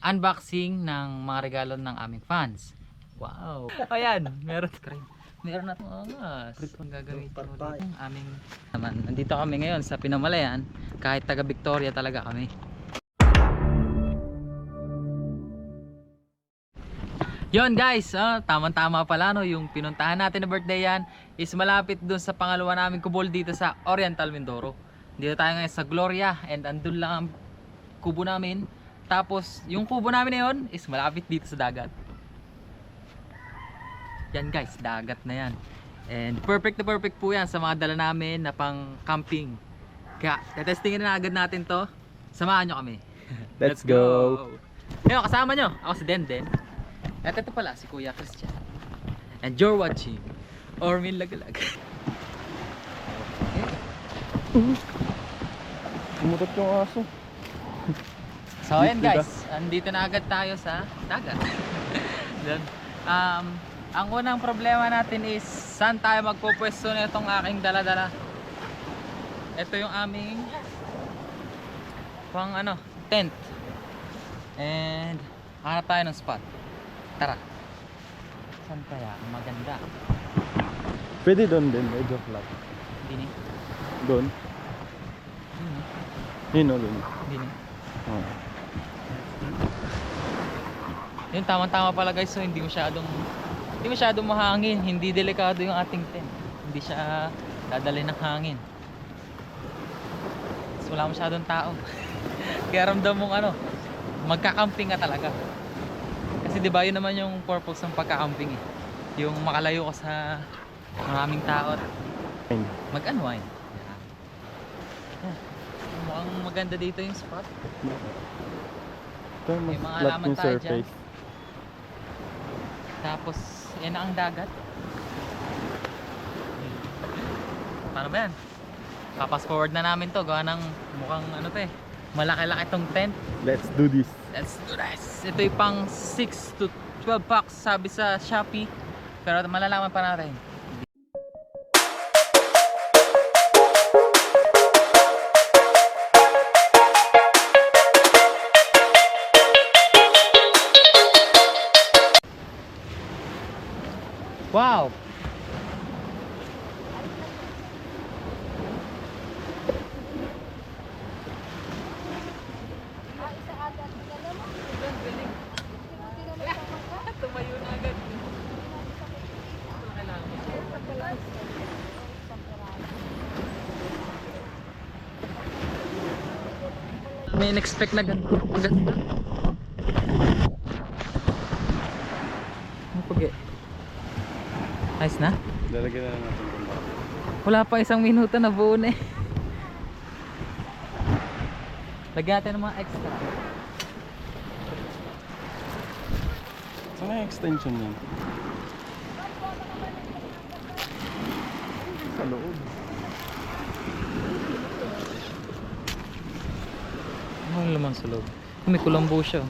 unboxing ng mga regalo ng aming fans. Wow! Ayan, meron na itong angas. Ang gagamitin mo dito ang aming naman. Nandito kami ngayon sa Pinamalayan. Kahit taga Victoria talaga kami. Yon guys, tama-tama pala no, yung pinuntahan natin na birthday yan is malapit dun sa pangalawa naming kubol dito sa Oriental Mindoro. Dito tayo ngayon sa Gloria and andun lang ang kubo namin. Tapos yung kubo namin na yun is malapit dito sa dagat. Yan guys, dagat na yan. And perfect na perfect po yan sa mga dala namin na pang camping. Kaya tetestingin na agad natin to. Samahan nyo kami. Let's go! Ngayon kasama nyo, ako si Denden. At ito pala si Kuya Christian. And you're watching Ormin Lagalag. Umutot yung aso. So ayan guys, andito na agad tayo sa dagat. Then, ang unang problema natin is saan tayo magpupwesto na itong aking dala-dala. Ito yung aming pang tent. And hanap tayo ng spot. Tara. Saan kaya? Maganda. Pwede doon din, medyo flat. Hindi ni. Doon? Yun o, doon. Hindi ni. Oh. Yun, tama-tama pala guys. So hindi masyadong mahangin. Hindi delikado yung ating tent. Hindi siya dadalhin ng hangin. So wala masyadong tao. Kaya ramdam mong magkakamping ka talaga. Kasi diba yun naman yung purpose ng pagka-camping eh. Yung makalayo ka sa maraming tao at mag-unwind. Mukhang maganda dito yung spot. Ito mas May mga flat alaman yung tayo surface. Tapos yan na ang dagat. Paano ba yan? Papas forward na namin to. Gawa ng mukhang malaki-laki tong tent. Let's do this. Let's do this. Ito yung pang 6 to 12 packs sabi sa Shopee. Pero malalaman pa natin. Wow! Tumayo na agad. May in-expect na ganito. Maganda. Ang pugi. Ayos na? Lalagyan na natin kung Wala pa isang minuto na buo na eh. Lagyan natin ng mga extra. saan yung extension yan? Sa loob. Ano naman sa loob? May kulambo siya.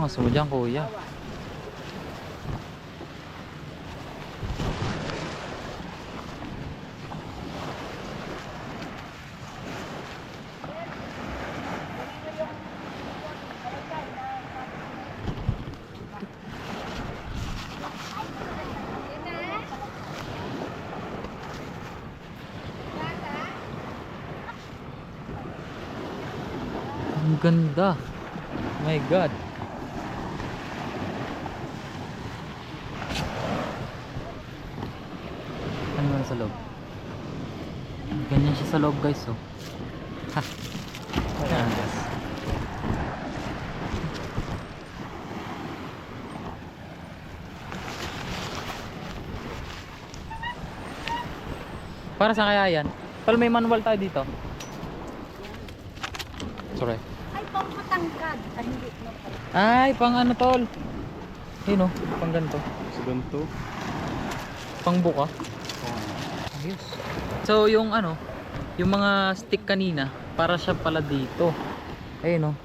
Gusto mo dyan kuya. Ang ganda. Oh my God. Ano naman sa loob? Ganyan siya sa loob guys oh. Ha. Ayan guys. Para sa kaya yan? Pero may manual tayo dito. Sorry. Ay, pang matangkad. Ay, hindi. Ay, pang tol. Yun oh, pang ganito. Sa ganito. Pang buka. Ayos. So yung yung mga stick kanina, para siya pala dito. Ayun oh.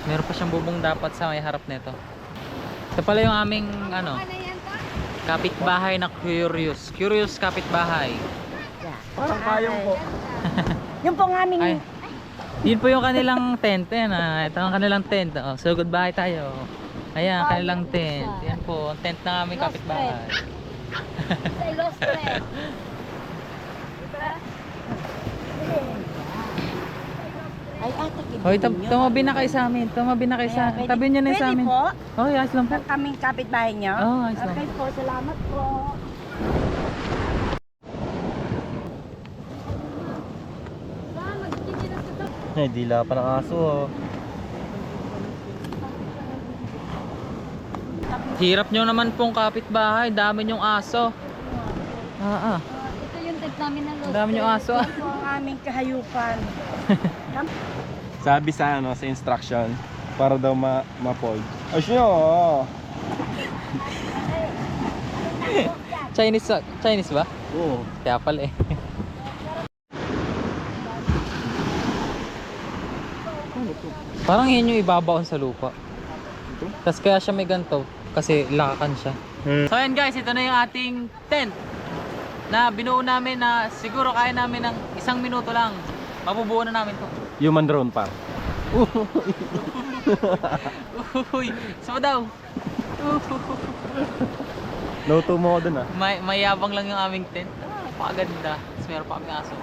Meron pa siyang bubong dapat sa may harap nito. Ito pala yung aming ano, Ano yan to? kapitbahay na curious. Curious kapitbahay. Parang payong po. Yung pong aming... Ay. Yun po yung kanilang tent. Ayan ah. Ito ang kanilang tent. Oh, so goodbye tayo. Ayan, kanilang tent. Yan po, ang tent ng aming kapitbahay. Sa Ilostre. Ay, ate, Hoy, tumabi na kayo sa amin. Tumabi na kayo sa... Tabi nyo na sa amin. Pwede po? Oh, ayos lang po. Kaming kapitbahay niyo? Oh, ayos lang. Okay po, salamat po. Ay, dila pa ng aso oh. Hirap nyo naman pong kapitbahay. Dami nyong aso. Ito yung tent namin na Ilostre. Dami nyong aso. Ito ang aming kahayupan. Sabi sa ano, sa instruction, para daw ma-fold. Ay, siya oh. Chinese ba? Oo. Kaya pala eh. Parang yun yung ibabaon sa lupa. Tapos kaya siya may ganito. Kasi lakakan siya. So ayan guys, ito na yung ating tent. Na binuo namin na siguro kaya namin ng 1 minuto lang. Mabubuo na namin to. Human drone pa. Uy, sama daw. Luto mo ko dun ah. Mayabang lang yung aming tent. Napakaganda. Tapos meron pa kaming aso.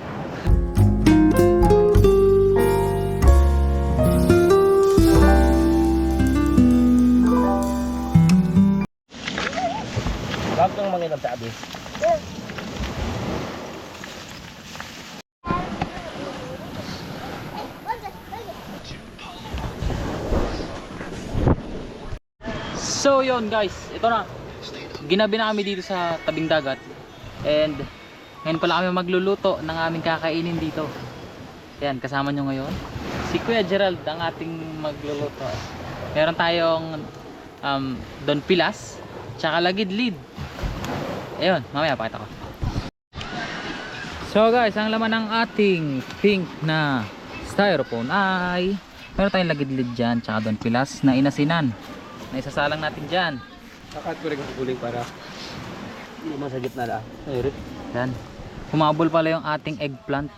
Wag kang manginap sa abis. So yun guys, ito na. Ginabi na kami dito sa tabing dagat. And ngayon pala kami magluluto ng aming kakainin dito. Ayan, kasama nyo ngayon si Kuya Gerald, ang ating magluluto. Meron tayong Don Pilas, tsaka Lagidlid. Ayun, mamaya pakita ko. So guys, ang laman ng ating pink na styrofoam ay meron tayong Lagidlid dyan, tsaka Don Pilas na inasinan. Na isasalang natin dyan. Sakat ko rin ang guling para hindi naman sa gitna lang. Ayun. Yan. Humabol pala yung ating eggplant.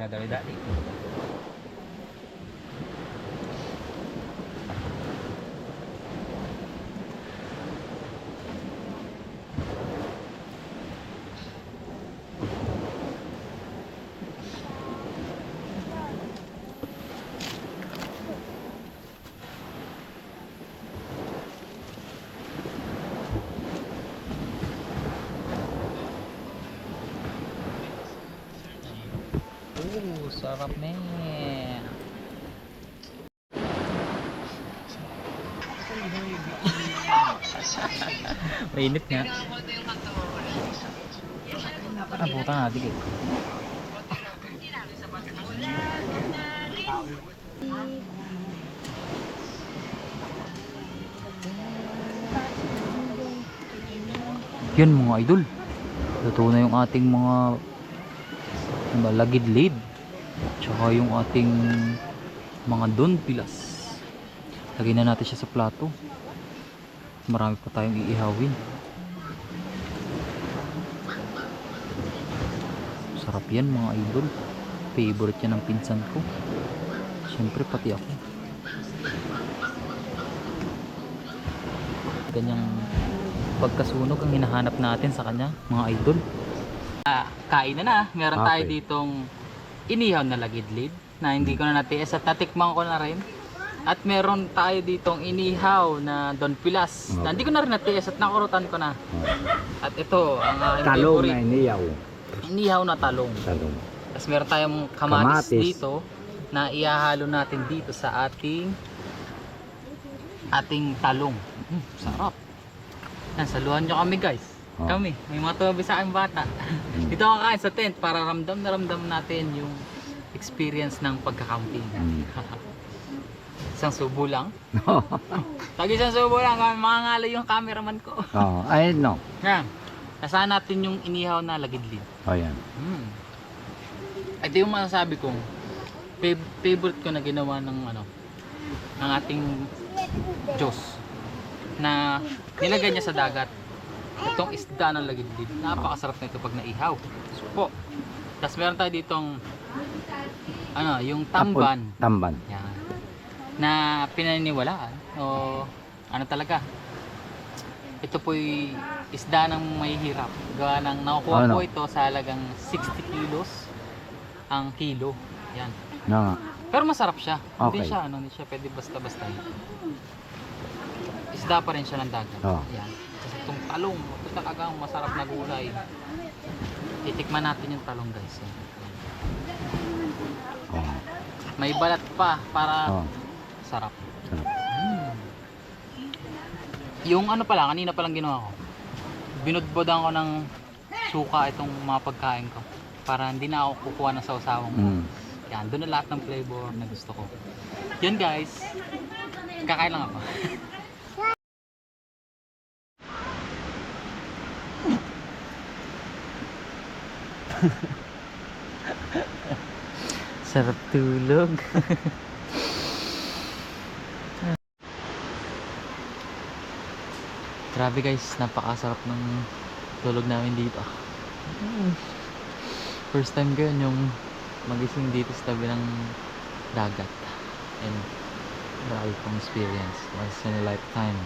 Na dali-dali. Sarap na eh. Mainit nga. Ah, puta nga, digit. Yan mga idol. Luto na yung ating mga Lagidlid. Tsaka yung ating mga Don Pilas. Lagyan na natin siya sa plato. Marami pa tayong iihawin. Sarap yan mga idol. Favorite yan ng pinsan ko. Siyempre pati ako. Ganyang pagkasunog ang hinahanap natin sa kanya mga idol. Kain na. Meron tayo ditong inihaw na Lagidlid na hindi ko na natiis at natikman ko na rin. At meron tayo ditong inihaw na Don Pilas na hindi ko na rin natiis at nakurutan ko na. At ito ang aking Talong favorite. na iniyaw. Inihaw na talong. Talong. Tapos meron tayong kamatis Kamatis. dito na ihahalo natin dito sa ating talong. Sarap. Yan, saluhan nyo kami guys. Oh. Kami, may mga tumabi sa aking bata. Dito ako kakain sa tent para ramdam na ramdam natin yung experience ng pagka-camping. Isang subo lang. Tag isang subo lang, mangangalay yung cameraman ko. Oh, I know. Yan, nasaan natin yung inihaw na lagidlid. Oh, yan. Ito yung masasabi kong favorite ko na ginawa ng ng ating Diyos na nilagay niya sa dagat. Itong isda ng lagidlid. Napakasarap na ito pag naihaw. Supo. Tapos meron tayo ditong yung tamban. Tamban. Yan. Na pinaniniwalaan o talaga. Ito po'y isda ng mahihirap. Gawa ng nakukuha po ito sa halagang 60 kilos ang kilo. Yan. No. Pero masarap siya. Hindi Okay. siya hindi siya pwede basta-basta. Isda pa rin siya ng dagat. Oh. Yan. Kasi itong talong, ito talagang masarap na gulay. Titikman natin yung talong guys. Yan. Oh. May balat pa para Oh. sarap. Sarap. Yung pala, kanina palang ginawa ko. Binudbodan ko ng suka itong mga pagkain ko. Para hindi na ako kukuha ng sausawang. Yan, doon na lahat ng flavor na gusto ko. Yan guys. Kakain lang ako. Sarap tulog. Grabe guys, napakasarap ng tulog namin dito. First time ko yun yung magising dito sa tabi ng dagat. And grabe pong experience. Once in a lifetime.